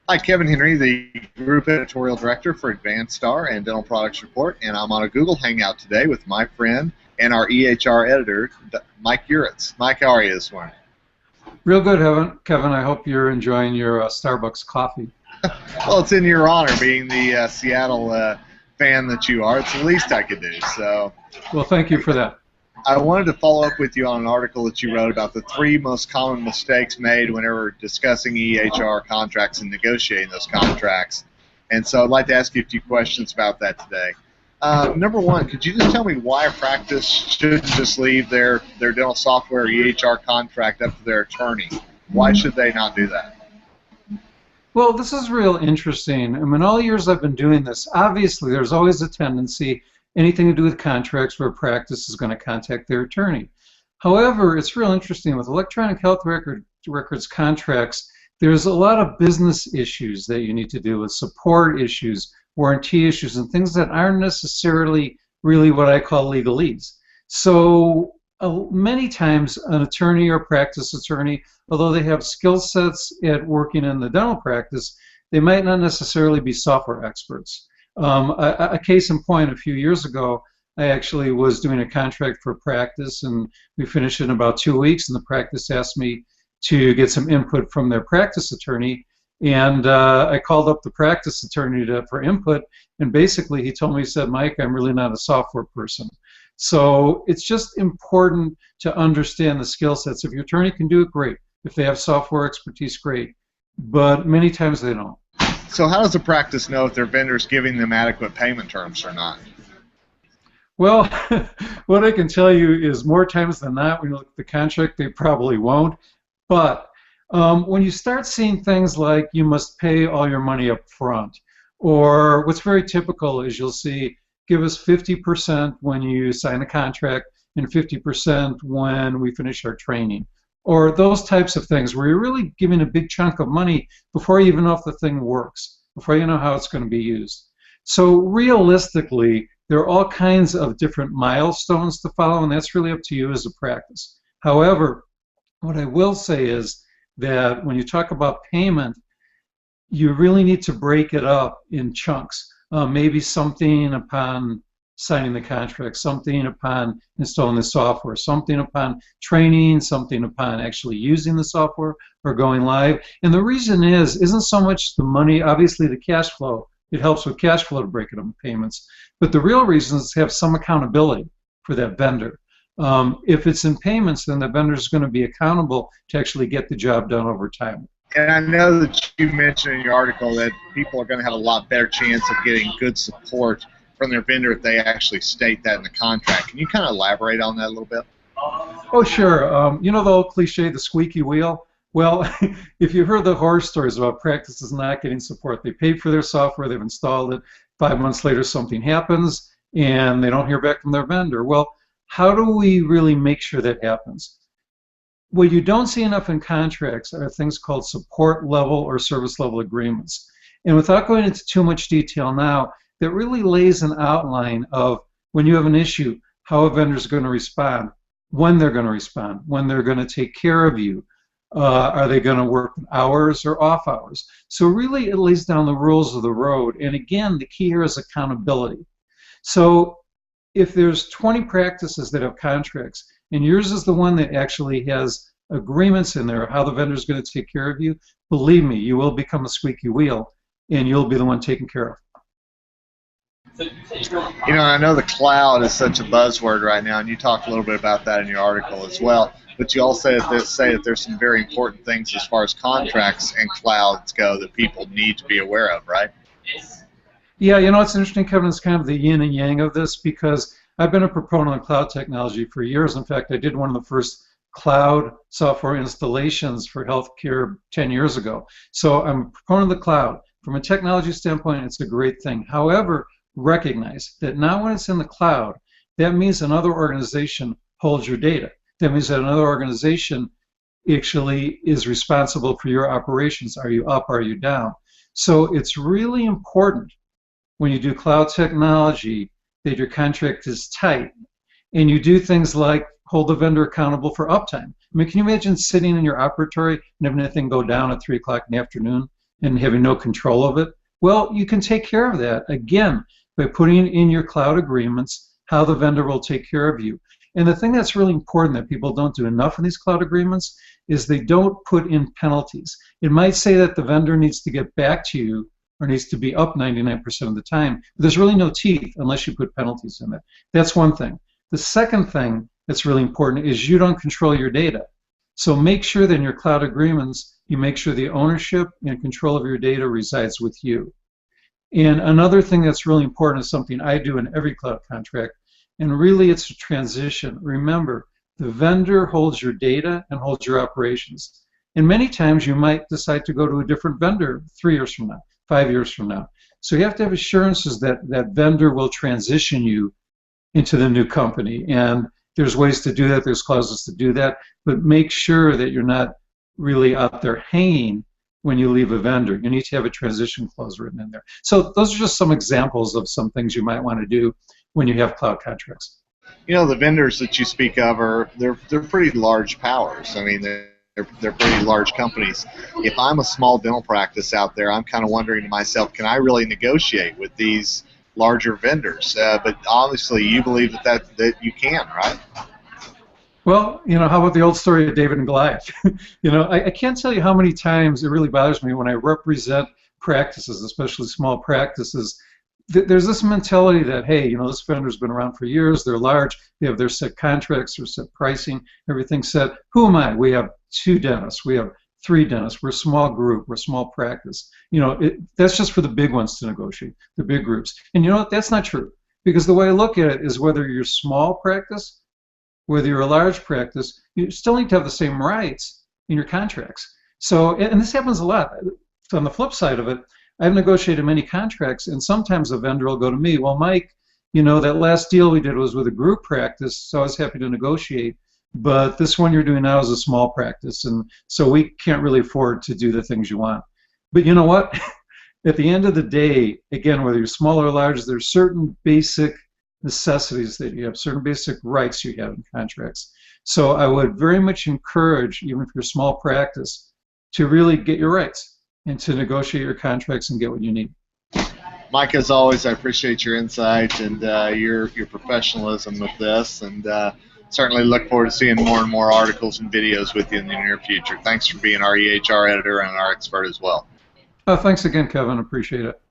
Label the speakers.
Speaker 1: Hi, Kevin Henry, the Group Editorial Director for Advanced Star and Dental Products Report, and I'm on a Google Hangout today with my friend and our EHR editor, Mike Uritz. Mike, how are you this morning?
Speaker 2: Real good, Kevin. I hope you're enjoying your Starbucks coffee.
Speaker 1: Well, it's in your honor, being the Seattle fan that you are. It's the least I could do. So,
Speaker 2: well, thank you for that.
Speaker 1: I wanted to follow up with you on an article that you wrote about the 3 most common mistakes made whenever discussing EHR contracts and negotiating those contracts. And so I'd like to ask you a few questions about that today. Number one, could you just tell me why a practice shouldn't just leave their dental software or EHR contract up to their attorney? Why should they not do that?
Speaker 2: Well, this is real interesting. I mean, all the years I've been doing this, obviously there's always a tendency, anything to do with contracts, where a practice is going to contact their attorney. However, it's real interesting with electronic health records contracts, there's a lot of business issues that you need to deal with, support issues, warranty issues, and things that aren't necessarily really what I call legalese. So many times an attorney or practice attorney, although they have skill sets at working in the dental practice, they might not necessarily be software experts. A case in point, a few years ago, I actually was doing a contract for a practice, and we finished in about 2 weeks, and the practice asked me to get some input from their practice attorney, and I called up the practice attorney for input, and basically he told me, he said, Mike, I'm really not a software person. So it's just important to understand the skill sets. If your attorney can do it, great. If they have software expertise, great. But many times they don't.
Speaker 1: So how does a practice know if their vendor's giving them adequate payment terms or not?
Speaker 2: Well, what I can tell you is more times than not, when you look at the contract, they probably won't. But when you start seeing things like you must pay all your money up front, or what's very typical is you'll see, give us 50% when you sign the contract and 50% when we finish our training, or those types of things where you're really giving a big chunk of money before you even know if the thing works, before you know how it's going to be used. So realistically, there are all kinds of different milestones to follow, and that's really up to you as a practice. However, what I will say is that when you talk about payment, you really need to break it up in chunks. Maybe something upon signing the contract, something upon installing the software, something upon training, something upon actually using the software or going live. And the reason isn't so much the money, obviously the cash flow. It helps with cash flow to break it up in payments. But the real reason is to have some accountability for that vendor. If it's in payments, then the vendor is going to be accountable to actually get the job done over time.
Speaker 1: And I know that you mentioned in your article that people are going to have a lot better chance of getting good support from their vendor if they actually state that in the contract. Can you kind of elaborate on that a little bit?
Speaker 2: Oh, sure. You know the old cliche, the squeaky wheel? Well, if you heard the horror stories about practices not getting support, they paid for their software, they've installed it, 5 months later something happens, and they don't hear back from their vendor. Well, how do we really make sure that happens? What you don't see enough in contracts are things called support level or service level agreements. And without going into too much detail now, that really lays an outline of when you have an issue, how a vendor is going to respond, when they're going to respond, when they're going to take care of you. Are they going to work hours or off hours? So really it lays down the rules of the road. And again, the key here is accountability. So if there's 20 practices that have contracts, and yours is the one that actually has agreements in there, how the vendor is going to take care of you, believe me, you will become a squeaky wheel, and you'll be the one taken care of.
Speaker 1: You know, I know the cloud is such a buzzword right now, and you talked a little bit about that in your article as well. But you also say that there's some very important things as far as contracts and clouds go that people need to be aware of, right?
Speaker 2: Yeah, you know, it's interesting, Kevin, it's kind of the yin and yang of this, because I've been a proponent of cloud technology for years. In fact, I did one of the first cloud software installations for healthcare 10 years ago. So I'm a proponent of the cloud. From a technology standpoint, it's a great thing. However, recognize that now when it's in the cloud, that means another organization holds your data. That means that another organization actually is responsible for your operations. Are you up? Are you down? So it's really important when you do cloud technology that your contract is tight and you do things like hold the vendor accountable for uptime. I mean, can you imagine sitting in your operatory and having anything go down at 3 o'clock in the afternoon? and having no control of it, well, you can take care of that, again, by putting in your cloud agreements how the vendor will take care of you. And the thing that's really important that people don't do enough in these cloud agreements is they don't put in penalties. It might say that the vendor needs to get back to you or needs to be up 99% of the time, but there's really no teeth unless you put penalties in it. That's one thing. The second thing that's really important is you don't control your data. So make sure that in your cloud agreements, you make sure the ownership and control of your data resides with you. And another thing that's really important is something I do in every cloud contract, and really it's a transition. Remember, the vendor holds your data and holds your operations. And many times you might decide to go to a different vendor 3 years from now, 5 years from now. So you have to have assurances that that vendor will transition you into the new company. And there's ways to do that, there's clauses to do that, but make sure that you're not really out there hanging when you leave a vendor. You need to have a transition clause written in there. So those are just some examples of some things you might want to do when you have cloud contracts.
Speaker 1: You know, the vendors that you speak of they're pretty large powers. I mean, they're pretty large companies. If I'm a small dental practice out there, I'm kind of wondering to myself, can I really negotiate with these larger vendors? But obviously, you believe that you can, right?
Speaker 2: Well, you know, how about the old story of David and Goliath? You know, I can't tell you how many times it really bothers me when I represent practices, especially small practices. There's this mentality that, hey, you know, this vendor's been around for years, they're large, they have their set contracts, their set pricing, everything's set. Who am I? We have 2 dentists, we have 3 dentists, we're a small group, we're a small practice. You know, that's just for the big ones to negotiate, the big groups. And you know what? That's not true. Because the way I look at it is whether you're a small practice, whether you're a large practice, you still need to have the same rights in your contracts. So, and this happens a lot. On the flip side of it, I've negotiated many contracts, and sometimes a vendor will go to me, well, Mike, you know, that last deal we did was with a group practice, so I was happy to negotiate, but this one you're doing now is a small practice, and so we can't really afford to do the things you want. But you know what? At the end of the day, again, whether you're small or large, there's certain basic necessities that you have, certain basic rights you have in contracts. So I would very much encourage, even if you're a small practice, to really get your rights and to negotiate your contracts and get what you need.
Speaker 1: Mike, as always, I appreciate your insight and your professionalism with this, and certainly look forward to seeing more and more articles and videos with you in the near future. Thanks for being our EHR editor and our expert as well.
Speaker 2: Thanks again, Kevin. Appreciate it.